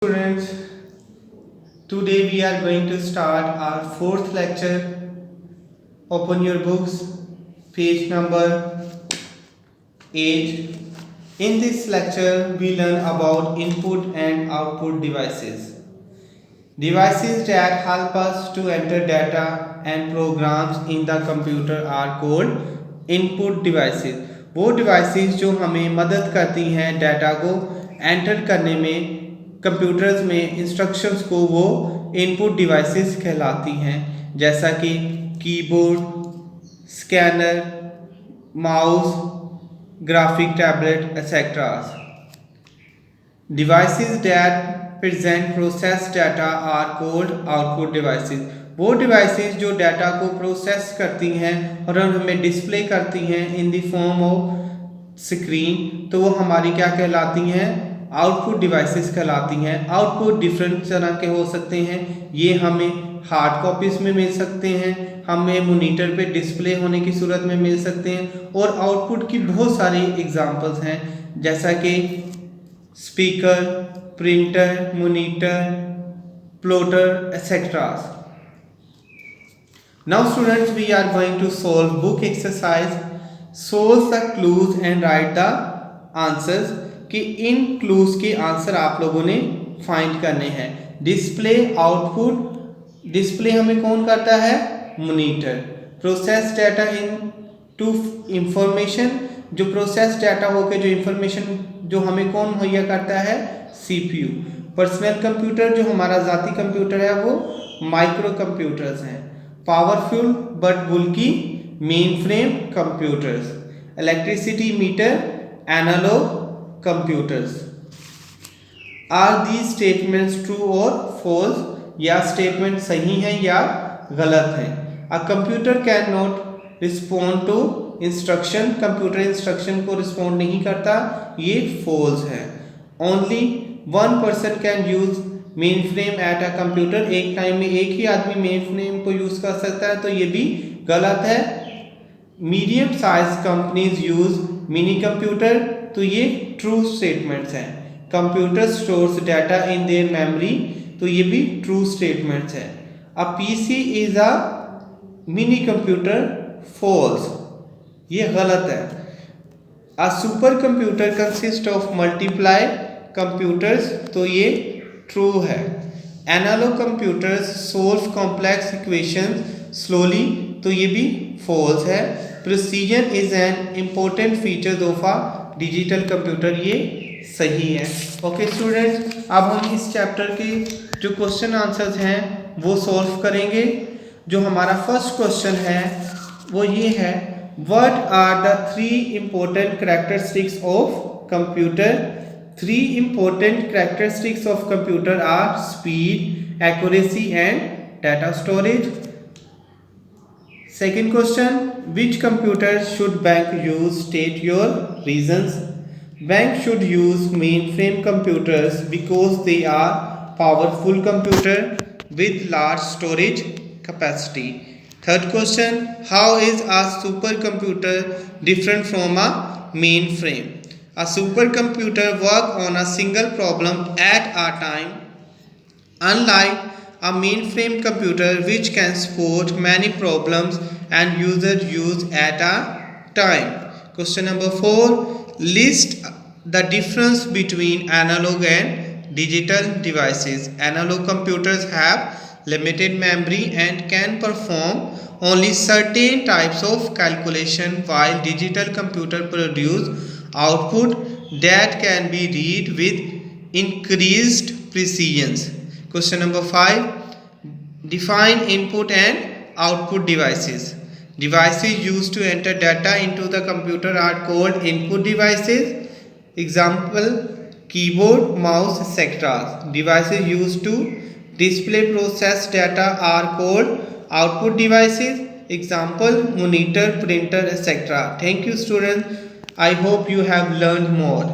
Students, today we are going to start our fourth lecture. Open your books, page number 8. In this lecture, we learn about input and output devices. Devices that help us to enter data and programs in the computer are called input devices. वो devices जो हमें मदद करती हैं data को enter करने में computers में इंस्ट्रक्शंस को, वो इनपुट डिवाइसेस कहलाती हैं, जैसा कि keyboard, scanner, mouse, graphic tablet etcetera. Devices that present process data are called output devices. वो डिवाइसेस जो डाटा को प्रोसेस करती हैं और हमें डिस्प्ले करती हैं in the form of screen, तो वो हमारी क्या कहलाती हैं? आउटपुट डिवाइसेस कहलाती हैं. आउटपुट डिफरेंट तरह के हो सकते हैं. ये हमें हार्ड कॉपीज में मिल सकते हैं, हमें मॉनिटर पे डिस्प्ले होने की सूरत में मिल सकते हैं, और आउटपुट की बहुत सारी एग्जांपल्स हैं, जैसा कि speaker, printer, monitor, plotter etcetera. Now students, we are going to solve book exercise. Solve the clues and write the answers. कि इन क्लूज के आंसर आप लोगों ने फाइंड करने हैं. Display output. डिस्प्ले हमें कौन करता है? Monitor. Process data into information. जो प्रोसेस डाटा होकर जो इंफॉर्मेशन जो हमें कौन मुहैया करता है? सीपीयू. पर्सनल कंप्यूटर जो हमारा ज़ाती कंप्यूटर है वो माइक्रो कंप्यूटर्स हैं. Powerful but bulky mainframe computers. Electricity meter analog computers. Are the statements true और फॉल्स? या स्टेटमेंट सही हैं या गलत हैं. A computer can not respond to instruction. Computer instruction को रिस्पॉन्ड नहीं करता, ये फॉल्स है. Only one person can use mainframe at a computer. एक टाइम में एक ही आदमी मेन फ्रेम को यूज कर सकता है, तो ये भी गलत है. Medium size companies use mini computer. तो ये ट्रू स्टेटमेंट्स हैं. Computer stores data in their memory. तो ये भी ट्रू स्टेटमेंट्स हैं. A PC is a mini computer. False, ये गलत है. A super computer consist of multiply computers. तो ये ट्रू है. Analog computers solve complex equations slowly. तो ये भी फॉल्स है. Precision is an important feature of a digital computer. ये सही है. ओके स्टूडेंट्स, अब हम इस चैप्टर के जो क्वेश्चन आंसर्स हैं वो सॉल्व करेंगे. जो हमारा फर्स्ट क्वेश्चन है वो ये है, what are the 3 important characteristics of computer. 3 important characteristics of computer are speed, accuracy and data storage. Second question, which computer should bank use? State your reasons. Bank should use mainframe computers because they are powerful computer with large storage capacity. Third question, how is a supercomputer different from a mainframe? A supercomputer works on a single problem at a time, unlike a mainframe computer which can support many problems and users use at a time. Question number 4, list the difference between analog and digital devices. Analog computers have limited memory and can perform only certain types of calculation, while digital computer produce output that can be read with increased precision. Question number 5, define input and output devices. Devices used to enter data into the computer are called input devices. Example, keyboard, mouse, etc. Devices used to display process data are called output devices. Example, monitor, printer, etc. Thank you students. I hope you have learned more.